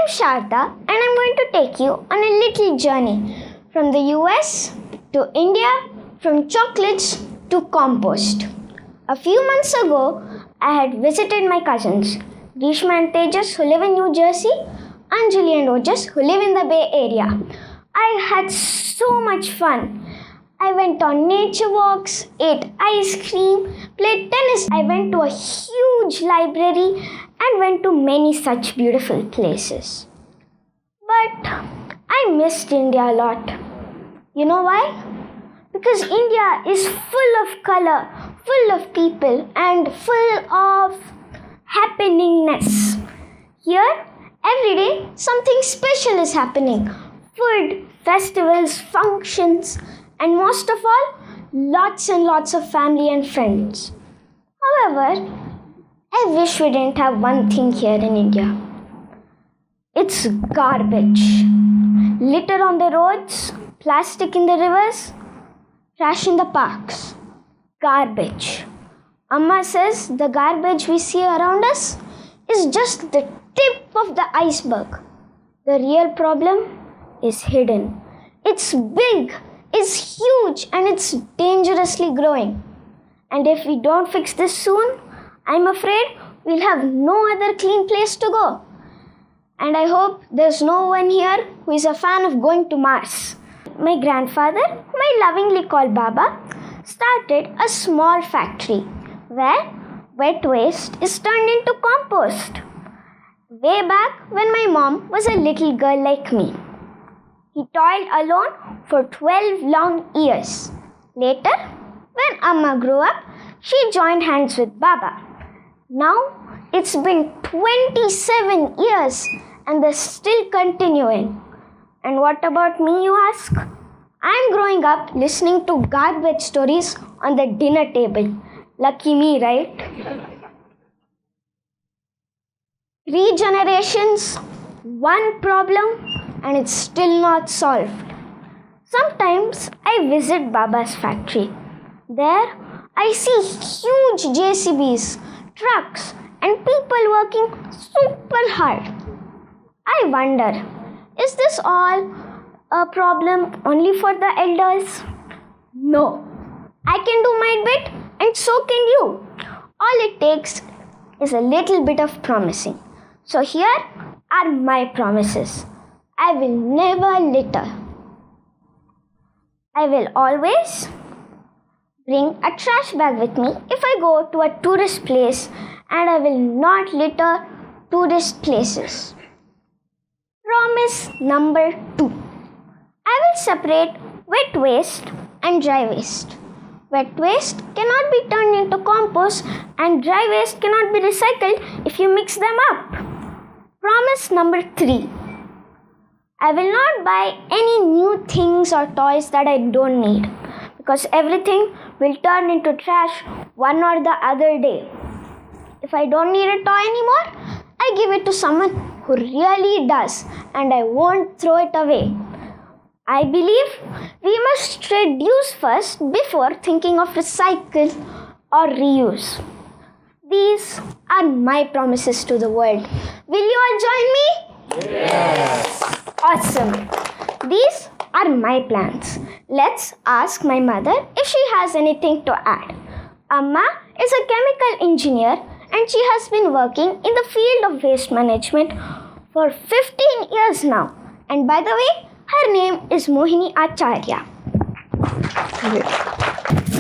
I'm Sharada and I'm going to take you on a little journey from the US to India, from chocolates to compost. A few months ago, I had visited my cousins, Grishma and Tejas, who live in New Jersey, Anjali and Ojas, who live in the Bay Area. I had so much fun. I went on nature walks, ate ice cream, played tennis. I went to a huge library and went to many such beautiful places. But I missed India a lot. You know why? Because India is full of color, full of people, and full of happeningness. Here, every day, something special is happening. Food, festivals, functions, and most of all, lots and lots of family and friends. However, I wish we didn't have one thing here in India. It's garbage. Litter on the roads, plastic in the rivers, trash in the parks. Garbage. Amma says the garbage we see around us is just the tip of the iceberg. The real problem is hidden. It's big, it's huge, and it's dangerously growing. And if we don't fix this soon, I'm afraid we'll have no other clean place to go. And I hope there's no one here who is a fan of going to Mars. My grandfather, whom I lovingly call Baba, started a small factory where wet waste is turned into compost. Way back when my mom was a little girl like me. He toiled alone for 12 long years. Later, when Amma grew up, she joined hands with Baba. Now, it's been 27 years and they're still continuing. And what about me, you ask? I'm growing up listening to garbage stories on the dinner table. Lucky me, right? 3 generations, one problem, and it's still not solved. Sometimes I visit Baba's factory. There, I see huge JCBs, trucks, and people working super hard. I wonder, is this all a problem only for the elders? No. I can do my bit and so can you. All it takes is a little bit of promising. So here are my promises. I will never litter. I will always bring a trash bag with me if I go to a tourist place, and I will not litter tourist places. Promise number 2. I will separate wet waste and dry waste. Wet waste cannot be turned into compost and dry waste cannot be recycled if you mix them up. Promise number 3. I will not buy any new things or toys that I don't need, because everything will turn into trash one or the other day. If I don't need a toy anymore, I give it to someone who really does, and I won't throw it away. I believe we must reduce first before thinking of recycle or reuse. These are my promises to the world. Will you all join me? Yes! Awesome. These are my plans. Let's ask my mother if she has anything to add. Amma is a chemical engineer and she has been working in the field of waste management for 15 years now. And by the way, her name is Mohini Acharya.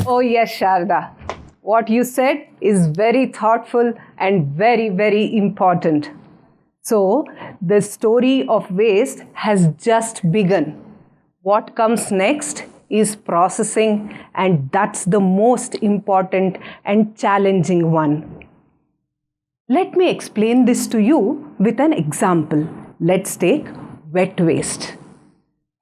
Oh yes, Sharada. What you said is very thoughtful and very, very important. So, the story of waste has just begun. What comes next is processing, and that's the most important and challenging one. Let me explain this to you with an example. Let's take wet waste.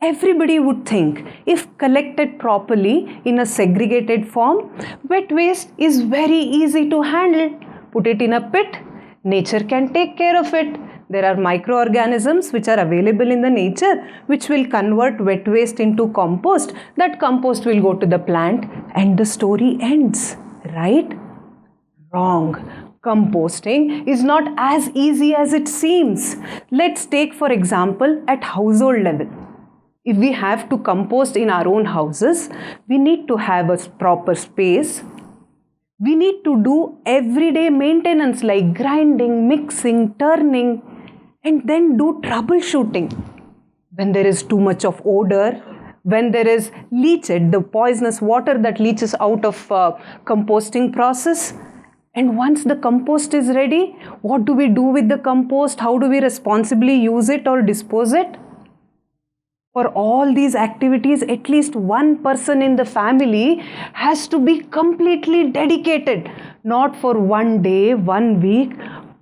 Everybody would think if collected properly in a segregated form, wet waste is very easy to handle. Put it in a pit, nature can take care of it. There are microorganisms which are available in the nature which will convert wet waste into compost. That compost will go to the plant and the story ends, right? Wrong. Composting is not as easy as it seems. Let's take for example at household level. If we have to compost in our own houses, we need to have a proper space. We need to do everyday maintenance like grinding, mixing, turning, and then do troubleshooting. When there is too much of odor, when there is leachate, the poisonous water that leaches out of composting process. And once the compost is ready, what do we do with the compost? How do we responsibly use it or dispose it? For all these activities, at least one person in the family has to be completely dedicated, not for one day, 1 week,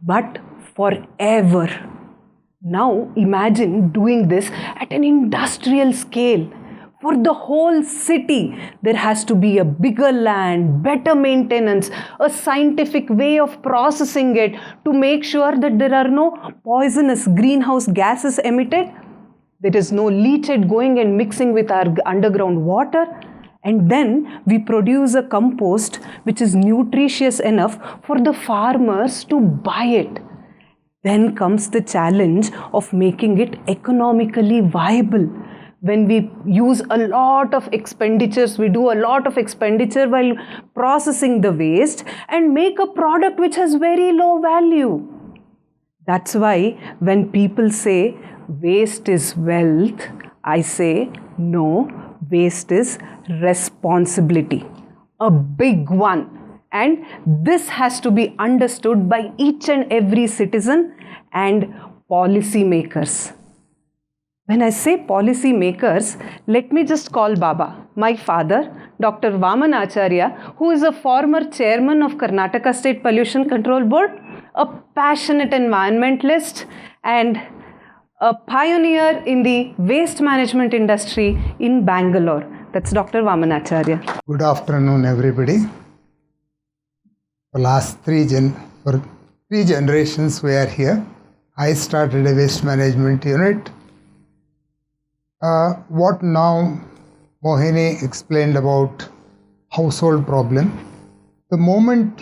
but forever. Now imagine doing this at an industrial scale. For the whole city, there has to be a bigger land, better maintenance, a scientific way of processing it to make sure that there are no poisonous greenhouse gases emitted. There is no leachate going and mixing with our underground water. And then we produce a compost which is nutritious enough for the farmers to buy it. Then comes the challenge of making it economically viable. When we use a lot of expenditures, we do a lot of expenditure while processing the waste and make a product which has very low value. That's why when people say waste is wealth, I say no, waste is responsibility. A big one. And this has to be understood by each and every citizen and policy makers. When I say policy makers, let me just call Baba, my father, Dr. Vaman Acharya, who is a former chairman of Karnataka State Pollution Control Board, a passionate environmentalist and a pioneer in the waste management industry in Bangalore. That's Dr. Vaman Acharya. Good afternoon, everybody. For last three generations we are here. I started a waste management unit. What now Mohini explained about household problem. The moment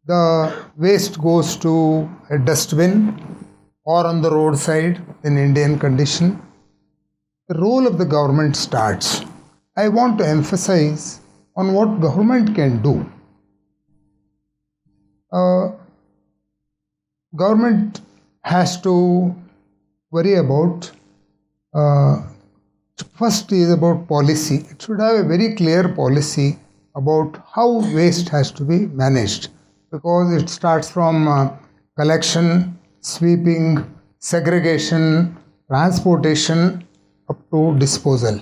the waste goes to a dustbin or on the roadside in Indian condition, the role of the government starts. I want to emphasize on what government can do. Government has to worry about first is about policy. It should have a very clear policy about how waste has to be managed, because it starts from collection, sweeping, segregation, transportation up to disposal.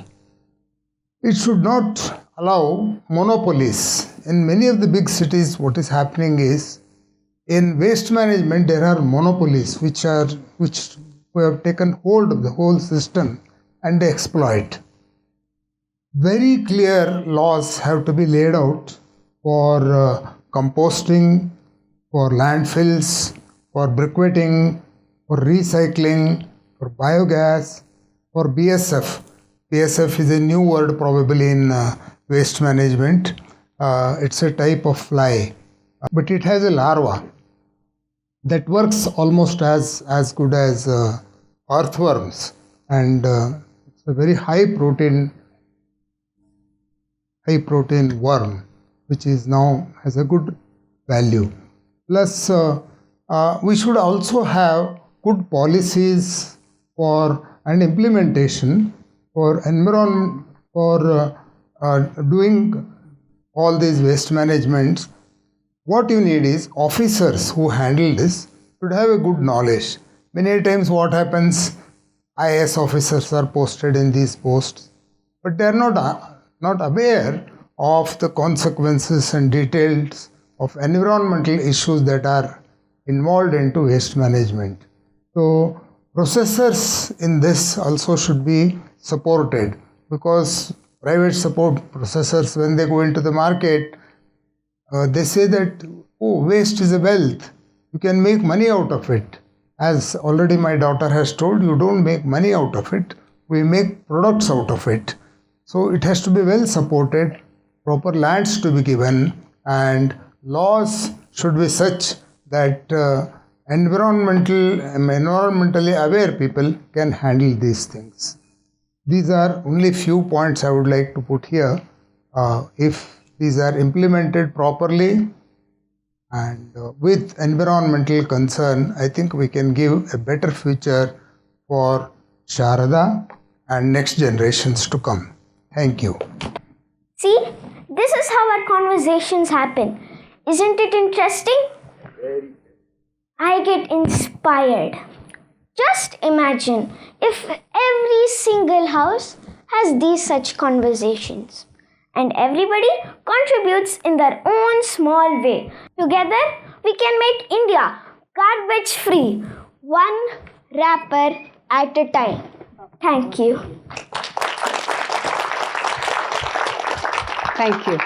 It should not allow monopolies. In many of the big cities, what is happening is, in waste management there are monopolies which have taken hold of the whole system and they exploit. Very clear laws have to be laid out for composting, for landfills, for briquetting, for recycling, for biogas, for BSF. BSF is a new word probably in waste management. It's a type of fly, but it has a larva that works almost as good as earthworms, and it's a very high protein worm, which is now has a good value. Plus, we should also have good policies for and implementation for environment, for doing all these waste managements. What you need is officers who handle this should have a good knowledge. Many times what happens, IAS officers are posted in these posts, but they are not aware of the consequences and details of environmental issues that are involved into waste management. So processors in this also should be supported, because private support processors, when they go into the market, they say that, oh, waste is a wealth, you can make money out of it. As already my daughter has told, you don't make money out of it, we make products out of it. So it has to be well supported, proper lands to be given, and laws should be such that environmentally aware people can handle these things. These are only few points I would like to put here. If these are implemented properly and with environmental concern, I think we can give a better future for Sharada and next generations to come. Thank you. See, this is how our conversations happen. Isn't it interesting? I get inspired. Just imagine if every single house has these such conversations and everybody contributes in their own small way. Together, we can make India garbage free, one wrapper at a time. Thank you. Thank you.